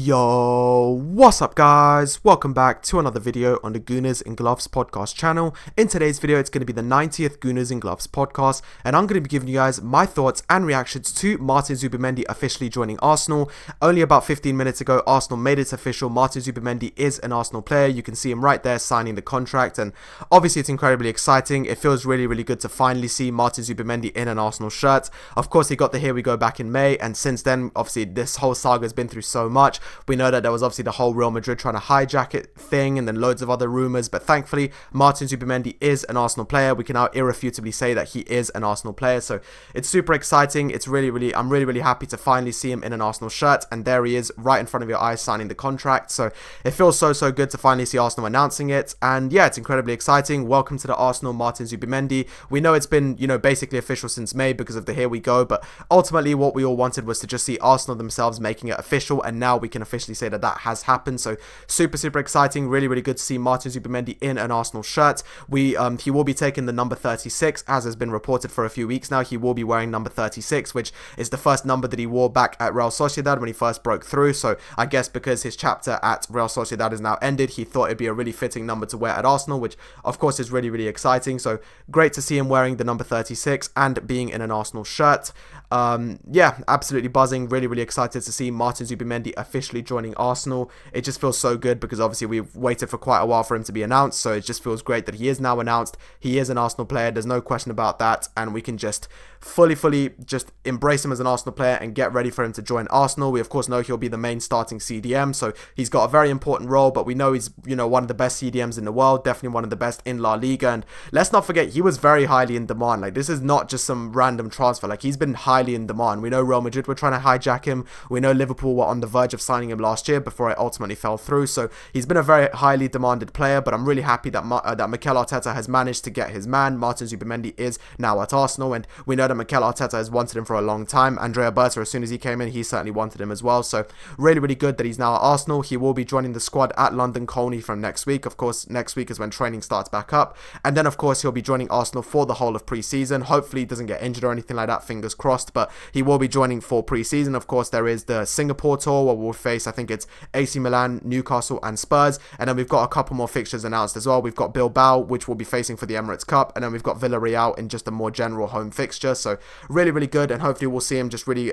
Yo, what's up guys? Welcome back to another video on the Gooners and Gloves Podcast channel. In today's video, it's going to be the 90th Gooners and Gloves Podcast, and I'm going to be giving you guys my thoughts and reactions to Martin Zubimendi officially joining Arsenal. Only about 15 minutes ago, Arsenal made it official. Martin Zubimendi is an Arsenal player. You can see him right there signing the contract, and obviously it's incredibly exciting. It feels really good to finally see Martin Zubimendi in an Arsenal shirt. Of course, he got the Here We Go back in May, and since then, obviously, this whole saga has been through so much. We know that there was obviously the whole Real Madrid trying to hijack it thing and then loads of other rumours, but thankfully Martin Zubimendi is an Arsenal player. We can now irrefutably say that he is an Arsenal player, so it's super exciting. It's I'm really happy to finally see him in an Arsenal shirt, and there he is right in front of your eyes signing the contract. So it feels so good to finally see Arsenal announcing it, and yeah, it's incredibly exciting. Welcome to the Arsenal, Martin Zubimendi. We know it's been, basically official since May because of the Here We Go, but ultimately what we all wanted was to just see Arsenal themselves making it official, and now we can officially say that has happened. So super exciting. Really good to see Martin Zubimendi in an Arsenal shirt. He will be taking the number 36, as has been reported for a few weeks now. He will be wearing number 36, which is the first number that he wore back at Real Sociedad when he first broke through. So I guess because his chapter at Real Sociedad is now ended, he thought it'd be a really fitting number to wear at Arsenal, which of course is really exciting. So great to see him wearing the number 36 and being in an Arsenal shirt. Yeah, absolutely buzzing. Really excited to see Martin Zubimendi officially joining Arsenal. It just feels so good because obviously we've waited for quite a while for him to be announced, so it just feels great that he is now announced. He is an Arsenal player, there's no question about that, and we can just fully just embrace him as an Arsenal player and get ready for him to join Arsenal. We of course know he'll be the main starting CDM, so he's got a very important role, but we know he's one of the best CDMs in the world, definitely one of the best in La Liga, and let's not forget he was very highly in demand. Like, this is not just some random transfer, like he's been highly in demand. We know Real Madrid were trying to hijack him, we know Liverpool were on the verge of signing him last year before it ultimately fell through, so he's been a very highly demanded player, but I'm really happy that Mikel Arteta has managed to get his man. Martin Zubimendi is now at Arsenal, and we know that Mikel Arteta has wanted him for a long time. Andrea Berta, as soon as he came in, he certainly wanted him as well, so really good that he's now at Arsenal. He will be joining the squad at London Colney from next week. Of course, next week is when training starts back up, and then of course he'll be joining Arsenal for the whole of pre-season. Hopefully he doesn't get injured or anything like that, fingers crossed, but he will be joining for pre-season. Of course, there is the Singapore tour where we'll face, I think it's AC Milan, Newcastle and Spurs, and then we've got a couple more fixtures announced as well. We've got Bilbao, which we'll be facing for the Emirates Cup, and then we've got Villarreal in just a more general home fixture, so really good, and hopefully we'll see him just really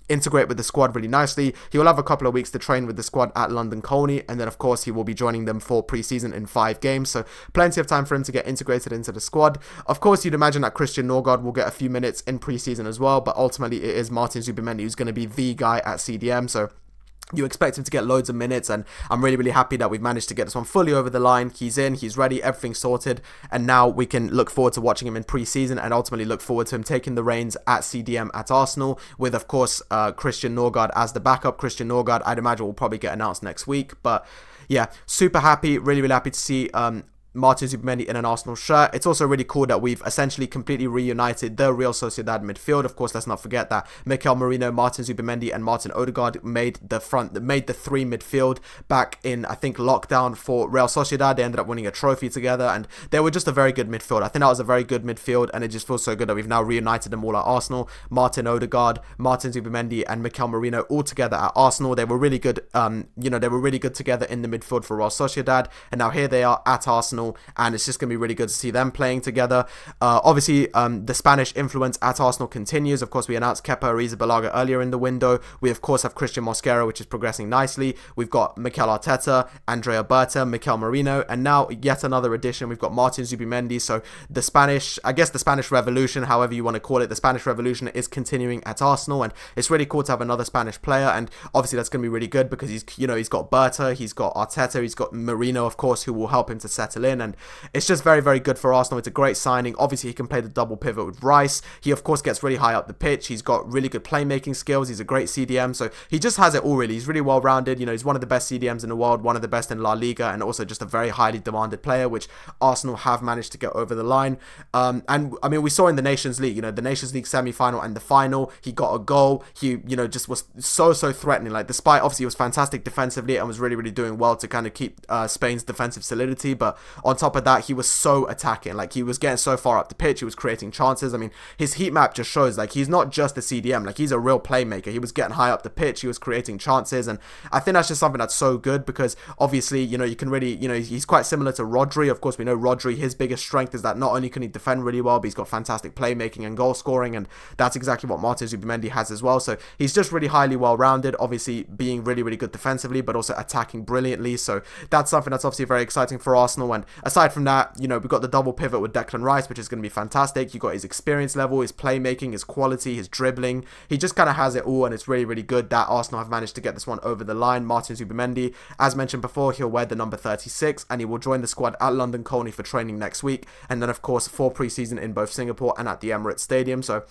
integrate with the squad really nicely. He will have a couple of weeks to train with the squad at London Colney, and then of course he will be joining them for pre-season in 5 games, so plenty of time for him to get integrated into the squad. Of course, you'd imagine that Christian Norgard will get a few minutes in pre-season as well, but ultimately it is Martin Zubimendi who's going to be the guy at CDM, so you expect him to get loads of minutes, and I'm really happy that we've managed to get this one fully over the line. He's in, he's ready, everything's sorted, and now we can look forward to watching him in pre-season and ultimately look forward to him taking the reins at CDM at Arsenal with, of course, Christian Norgard as the backup. Christian Norgard, I'd imagine, will probably get announced next week, but yeah, super happy, really happy to see Martin Zubimendi in an Arsenal shirt. It's also really cool that we've essentially completely reunited the Real Sociedad midfield. Of course, let's not forget that Mikel Merino, Martin Zubimendi and Martin Odegaard made the 3 midfield back in, I think, lockdown for Real Sociedad. They ended up winning a trophy together, and they were just a very good midfield. I think that was a very good midfield, and it just feels so good that we've now reunited them all at Arsenal. Martin Odegaard, Martin Zubimendi and Mikel Merino all together at Arsenal. They were really good, they were really good together in the midfield for Real Sociedad, and now here they are at Arsenal, and it's just going to be really good to see them playing together. Obviously, the Spanish influence at Arsenal continues. Of course, we announced Kepa Arrizabalaga earlier in the window. We, of course, have Christian Mosquera, which is progressing nicely. We've got Mikel Arteta, Andrea Berta, Mikel Merino, and now yet another addition. We've got Martin Zubimendi. So the Spanish Revolution, however you want to call it, the Spanish Revolution is continuing at Arsenal, and it's really cool to have another Spanish player, and obviously that's going to be really good because he's got Berta, he's got Arteta, he's got Merino, of course, who will help him to settle in, and it's just very good for Arsenal. It's a great signing. Obviously, he can play the double pivot with Rice. He, of course, gets really high up the pitch. He's got really good playmaking skills. He's a great CDM, so he just has it all, really. He's really well-rounded. He's one of the best CDMs in the world, one of the best in La Liga, and also just a very highly demanded player, which Arsenal have managed to get over the line. And, I mean, we saw in the Nations League, the Nations League semi-final and the final, he got a goal. He, just was so threatening. Like, despite, obviously, he was fantastic defensively and was really doing well to kind of keep Spain's defensive solidity, but on top of that, he was so attacking. Like, he was getting so far up the pitch, he was creating chances. I mean, his heat map just shows, like, he's not just a CDM, like, he's a real playmaker. He was getting high up the pitch, he was creating chances, and I think that's just something that's so good, because obviously, you know, you can really, you know, he's quite similar to Rodri. Of course, we know Rodri, his biggest strength is that not only can he defend really well, but he's got fantastic playmaking and goal scoring, and that's exactly what Martin Zubimendi has as well. So he's just really highly well-rounded, obviously being really, really good defensively, but also attacking brilliantly. So that's something that's obviously very exciting for Arsenal. And aside from that, you know, we've got the double pivot with Declan Rice, which is going to be fantastic. You've got his experience level, his playmaking, his quality, his dribbling. He just kind of has it all, and it's really, really good that Arsenal have managed to get this one over the line. Martin Zubimendi, as mentioned before, he'll wear the number 36, and he will join the squad at London Colney for training next week, and then of course for pre-season in both Singapore and at the Emirates Stadium. So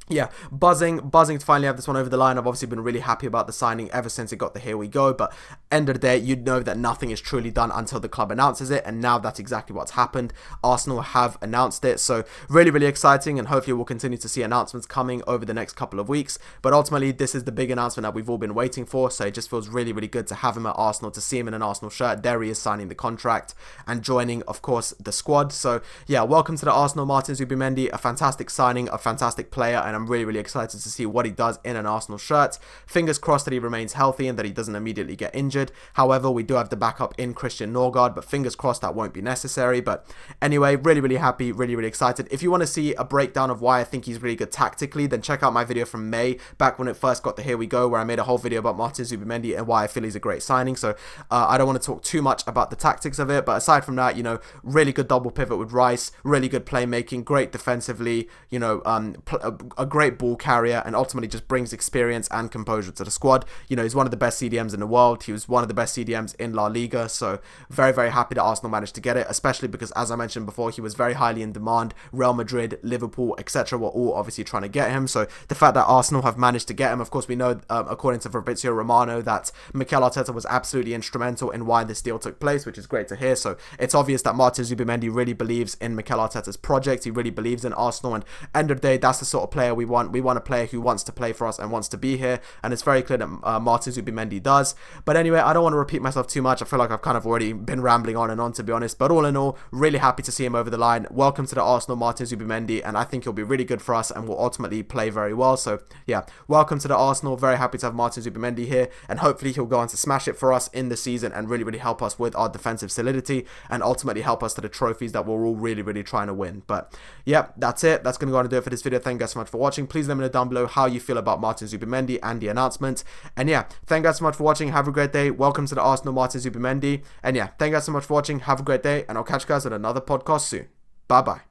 yeah, buzzing to finally have this one over the line. I've obviously been really happy about the signing ever since it got the here we go, but end of the day, you'd know that nothing is truly done until the club announces it, and now that's exactly what's happened. Arsenal have announced it, so really, really exciting, and hopefully we'll continue to see announcements coming over the next couple of weeks, but ultimately, this is the big announcement that we've all been waiting for, so it just feels really, really good to have him at Arsenal, to see him in an Arsenal shirt. There he is, signing the contract and joining, of course, the squad. So yeah, welcome to the Arsenal, Martin Zubimendi, a fantastic signing, a fantastic player, and I'm really, really excited to see what he does in an Arsenal shirt. Fingers crossed that he remains healthy and that he doesn't immediately get injured. However, we do have the backup in Christian Norgard, but fingers crossed that won't be necessary. But anyway, really, really happy, really, really excited. If you want to see a breakdown of why I think he's really good tactically, then check out my video from May, back when it first got the here we go, where I made a whole video about Martin Zubimendi and why I feel he's a great signing. So I don't want to talk too much about the tactics of it, but aside from that, you know, really good double pivot with Rice, really good playmaking, great defensively, you know, a great ball carrier, and ultimately just brings experience and composure to the squad. You know, he's one of the best CDMs in the world. He was one of the best CDMs in La Liga, so very, very happy that Arsenal managed to get it, especially because, as I mentioned before, he was very highly in demand. Real Madrid, Liverpool, etc. were all obviously trying to get him, so the fact that Arsenal have managed to get him, of course, we know, according to Fabrizio Romano, that Mikel Arteta was absolutely instrumental in why this deal took place, which is great to hear. So it's obvious that Martin Zubimendi really believes in Mikel Arteta's project. He really believes in Arsenal, and end of the day, that's the sort of player we want. We want a player who wants to play for us and wants to be here, and it's very clear that Martin Zubimendi does. But anyway, I don't want to repeat myself too much. I feel like I've kind of already been rambling on and on, to be honest, but all in all, really happy to see him over the line. Welcome to the Arsenal, Martin Zubimendi, and I think he'll be really good for us and will ultimately play very well. So yeah, welcome to the Arsenal. Very happy to have Martin Zubimendi here, and hopefully he'll go on to smash it for us in the season and really, really help us with our defensive solidity and ultimately help us to the trophies that we're all really, really trying to win. But yeah, that's it. That's going to go on and do it for this video. Thank you guys so much for watching. Please let me know down below how you feel about Martin Zubimendi and the announcement. And yeah, thank you guys so much for watching. Have a great day. Welcome to the Arsenal, Martin Zubimendi. And yeah, thank you guys so much for watching. Have a great day, and I'll catch you guys on another podcast soon. Bye bye.